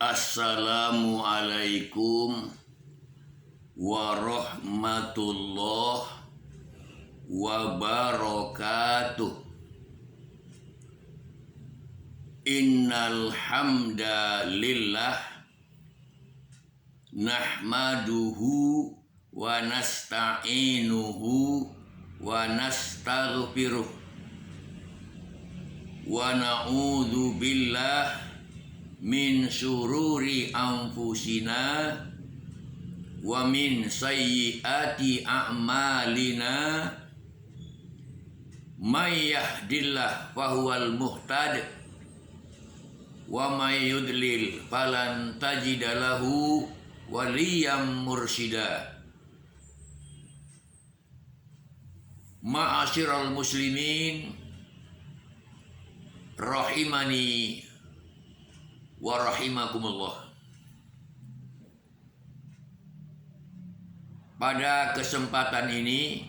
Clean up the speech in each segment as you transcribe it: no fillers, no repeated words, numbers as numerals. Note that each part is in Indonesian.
Assalamualaikum warahmatullahi wabarakatuh. Innal hamdalillah nahmaduhu wa nasta'inuhu wa nastaghfiruh wa na'udzu billah min syururi anfusina wa min sayyiati a'malina. May yahdillah fahuwal muhtad wa may yudlil falan tajida lahu waliyyan mursyida. Ma'asyiral muslimin rahimani wa rahimakumullah. Pada kesempatan ini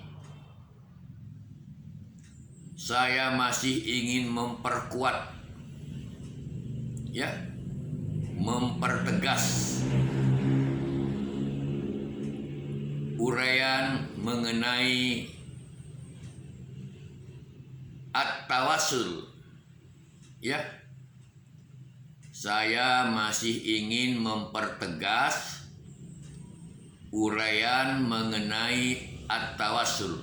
saya masih ingin mempertegas uraian mengenai at-tawassul. Saya masih ingin mempertegas uraian mengenai at-tawassul,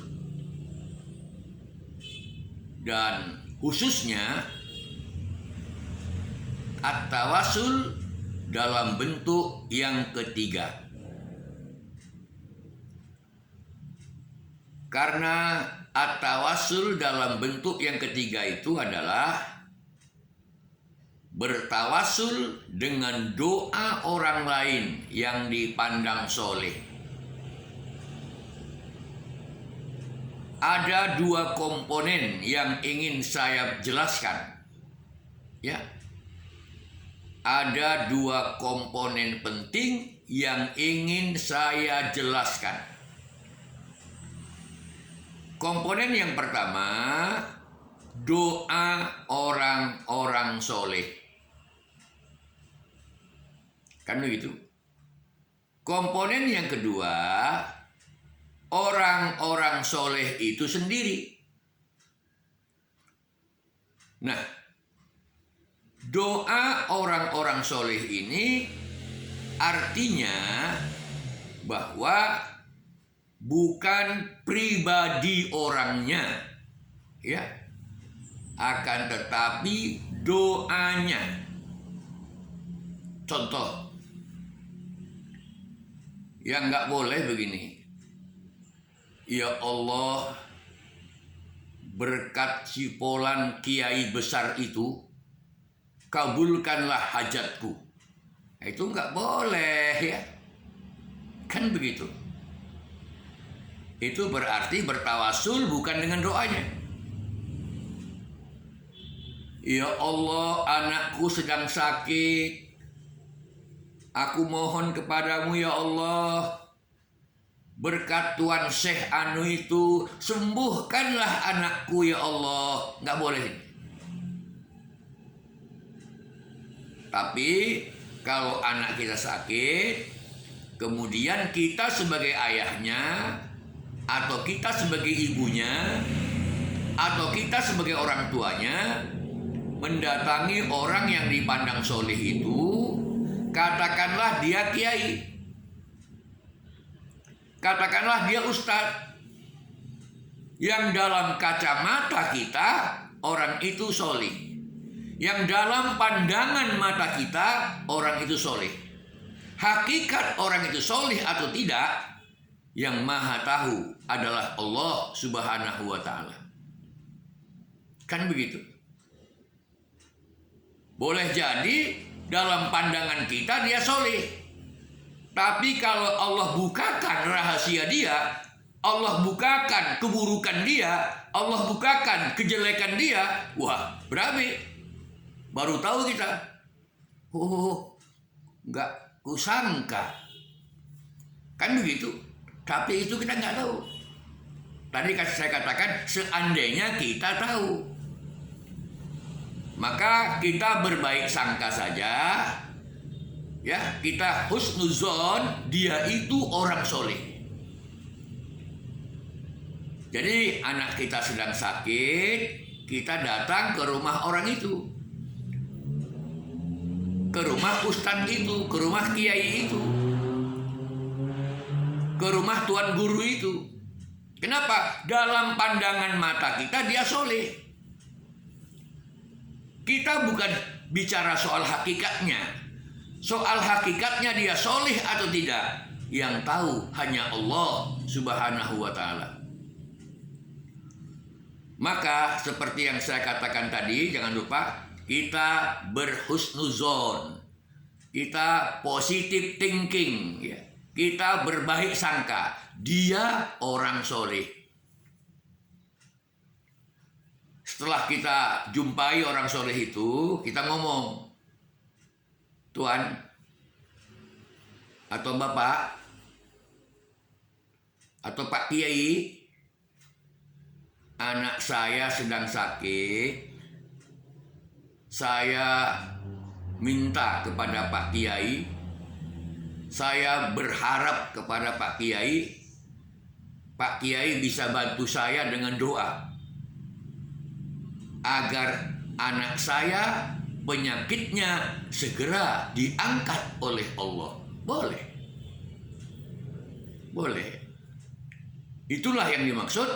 dan khususnya at-tawassul dalam bentuk yang ketiga. Karena at-tawassul dalam bentuk yang ketiga itu adalah bertawassul dengan doa orang lain yang dipandang soleh. Ada dua komponen yang ingin saya jelaskan. Ada dua komponen penting yang ingin saya jelaskan. Komponen yang pertama, doa orang-orang soleh. Kan begitu. Komponen yang kedua, orang-orang soleh itu sendiri. Nah, doa orang-orang soleh ini artinya bahwa bukan pribadi orangnya, akan tetapi doanya. Contoh yang nggak boleh begini: ya Allah, berkat si Polan kiai besar itu, kabulkanlah hajatku. Itu nggak boleh, kan begitu. Itu berarti bertawassul bukan dengan doanya. Ya Allah, anakku sedang sakit, aku mohon kepadamu ya Allah, berkat Tuan Syekh Anu itu, sembuhkanlah anakku ya Allah. Nggak boleh. Tapi kalau anak kita sakit, kemudian kita sebagai ayahnya, atau kita sebagai ibunya, atau kita sebagai orang tuanya mendatangi orang yang dipandang soleh itu, katakanlah dia kiai, katakanlah dia ustadz, yang dalam kacamata kita orang itu soleh, yang dalam pandangan mata kita orang itu soleh. Hakikat orang itu soleh atau tidak, yang maha tahu adalah Allah Subhanahu wa ta'ala. Kan begitu. Boleh jadi dalam pandangan kita dia soleh, tapi kalau Allah bukakan rahasia dia, Allah bukakan keburukan dia, Allah bukakan kejelekan dia, wah berabe, baru tahu kita. Nggak kusangka. Kan begitu. Tapi itu kita nggak tahu. Tadi saya katakan seandainya kita tahu, maka kita berbaik sangka saja Ya, kita husnuzon dia itu orang soleh. Jadi anak kita sedang sakit, kita datang ke rumah orang itu, ke rumah ustadz itu, ke rumah kiai itu, ke rumah tuan guru itu. Kenapa? Dalam pandangan mata kita dia soleh. Kita bukan bicara soal hakikatnya. Soal hakikatnya dia soleh atau tidak, yang tahu hanya Allah Subhanahu wa ta'ala. Maka seperti yang saya katakan tadi, jangan lupa kita berhusnuzon, kita positive thinking, ya. Kita berbaik sangka dia orang soleh. Setelah kita jumpai orang soleh itu, kita ngomong, Tuan atau Bapak atau Pak Kiai, anak saya sedang sakit. Saya minta kepada Pak Kiai, saya berharap kepada Pak Kiai bisa bantu saya dengan doa agar anak saya penyakitnya segera diangkat oleh Allah. Boleh. Boleh. Itulah yang dimaksud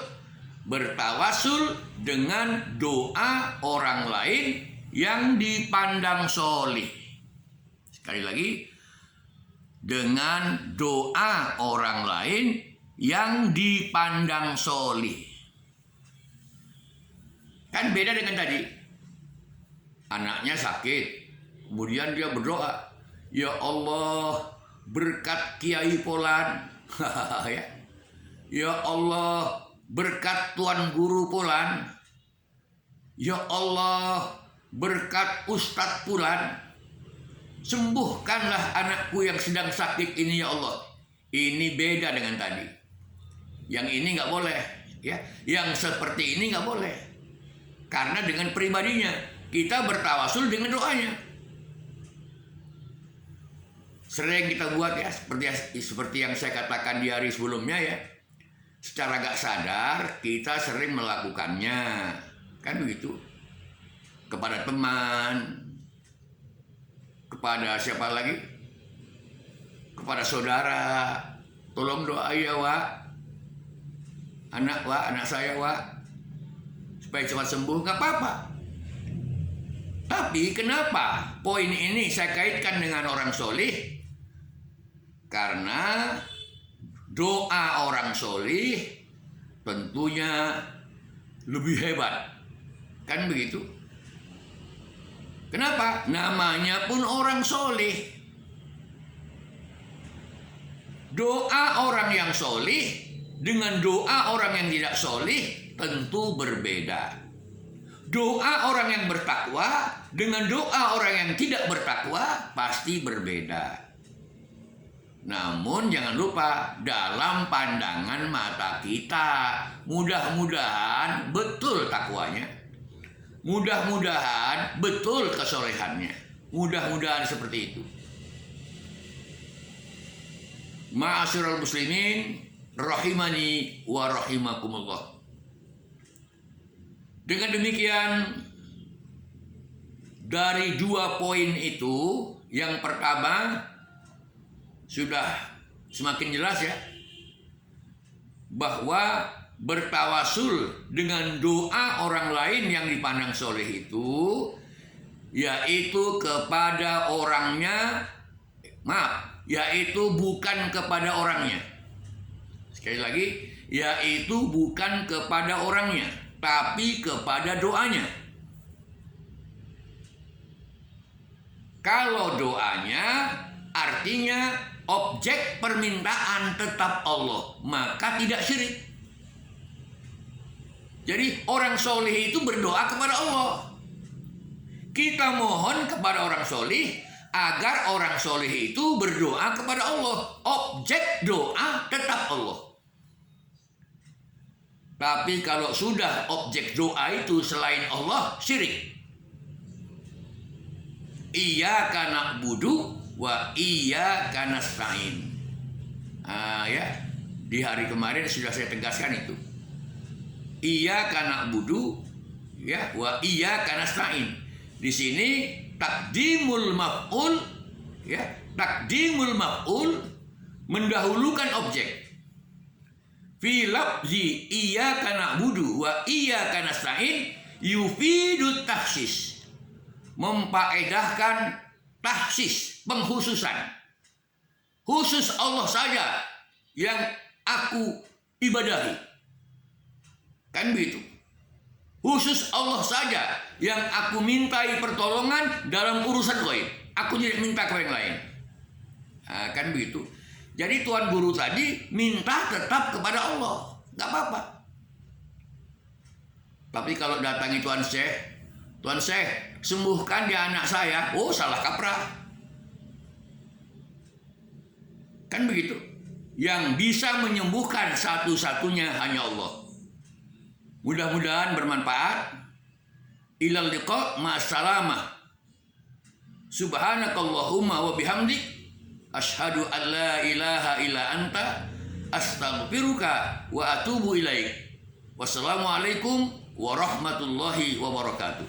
bertawasul dengan doa orang lain yang dipandang solih. Sekali lagi, dengan doa orang lain yang dipandang solih. Kan beda dengan tadi. Anaknya sakit, kemudian dia berdoa, ya Allah berkat Kiai Polan, ya Allah berkat Tuan Guru Polan, ya Allah berkat Ustadz Polan, sembuhkanlah anakku yang sedang sakit ini ya Allah. Ini beda dengan tadi. Yang ini nggak boleh, ya. Yang seperti ini nggak boleh, karena dengan pribadinya. Kita bertawasul dengan doanya. Sering kita buat ya, seperti yang saya katakan di hari sebelumnya ya. Secara gak sadar kita sering melakukannya. Kan begitu. Kepada teman, kepada siapa lagi? Kepada saudara. Tolong doa ya Wak. Anak saya Wak, supaya cepat sembuh. Gak apa-apa. Tapi kenapa poin ini saya kaitkan dengan orang solih? Karena doa orang solih tentunya lebih hebat. Kan begitu? Kenapa? Namanya pun orang solih. Doa orang yang solih dengan doa orang yang tidak solih tentu berbeda. Doa orang yang bertakwa dengan doa orang yang tidak bertakwa pasti berbeda. Namun jangan lupa dalam pandangan mata kita, mudah-mudahan betul takwanya, mudah-mudahan betul kesolehannya, mudah-mudahan seperti itu. Ma'asyiral muslimin rahimani wa rahimakumullah. Dengan demikian, dari 2 poin itu, yang pertama sudah semakin jelas ya, bahwa bertawasul dengan doa orang lain yang dipandang soleh itu, yaitu kepada orangnya, yaitu bukan kepada orangnya. Sekali lagi, yaitu bukan kepada orangnya, tapi kepada doanya. Kalau doanya artinya objek permintaan tetap Allah, maka tidak syirik. Jadi orang soleh itu berdoa kepada Allah. Kita mohon kepada orang soleh agar orang soleh itu berdoa kepada Allah. Objek doa tetap Allah. Tapi kalau sudah objek doa itu selain Allah, syirik. Iyyaka na'budu wa iyyaka nasta'in. Ya, di hari kemarin sudah saya tegaskan itu. Iyyaka na'budu ya wa iyyaka nasta'in. Di sini takdimul maf'ul ya, takdimul maf'ul mendahulukan objek. Fi lafzi iyyaka na'budu wa iyyaka nasta'in yufidu takhsis, memfaedahkan takhsis, pengkhususan. Khusus Allah saja yang aku ibadahi. Kan begitu. Khusus Allah saja yang aku mintai pertolongan dalam urusan gaib. Aku tidak minta ke yang lain. Nah, kan begitu. Jadi tuan guru tadi minta tetap kepada Allah, nggak apa-apa. Tapi kalau datangi Tuan Syekh, sembuhkan dia anak saya. Oh, salah kaprah. Kan begitu. Yang bisa menyembuhkan satu-satunya hanya Allah. Mudah-mudahan bermanfaat. Ilal liqa ma'assalamah. Subhanakallahumma wa bihamdik. Asyhadu an la ilaha illa anta astaghfiruka wa atubu ilaik. Wassalamualaikum warahmatullahi wabarakatuh.